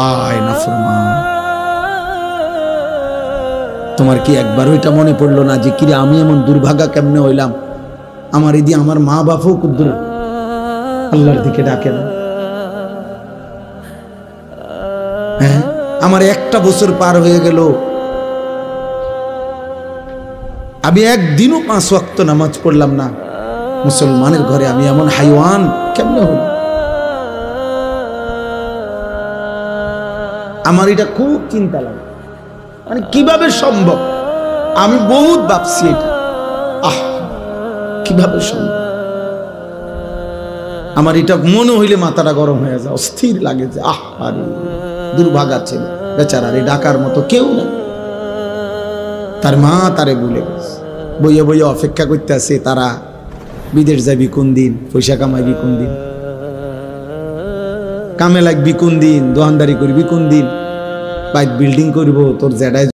আয় নাফরমান, তোমার কি একবার ওইটা মনে পড়লো না যে কিরে আমি এমন দুর্ভাগা কেমনে হইলাম, আমার এদি আমার মা বাপও কুদ্র আল্লাহর দিকে ডাকে না। হ্যাঁ, আমার একটা বছর পার হয়ে গেল, আমি একদিনও 5 ওয়াক্ত নামাজ পড়লাম না। মুসলমানের ঘরে আমি এমন হাইওয়ান কেমনে হল? আমার এটা খুব চিন্তা লাগে, মানে কিভাবে সম্ভব? আমি বহুত ভাবছি এটা, কিভাবে সম্ভব? আমার এটা মনে হইলে মাথাটা গরম হয়ে যায়, অস্থির লাগে যে আরে দুর্ভাগা ছিল বেচারা, রে ডাকার মতো কেউ না। তার মা তারে ভুলে গেছে, বইয়ে বইয়ে অপেক্ষা করতে আছে তারা বিদেশ যাবি কোন দিন, পয়সা কামাইবি কোন দিন, কামে লাগবি কোন দিন, দোকানদারি করবি কোন দিন, বাইক বিল্ডিং করবো তোর জেডায়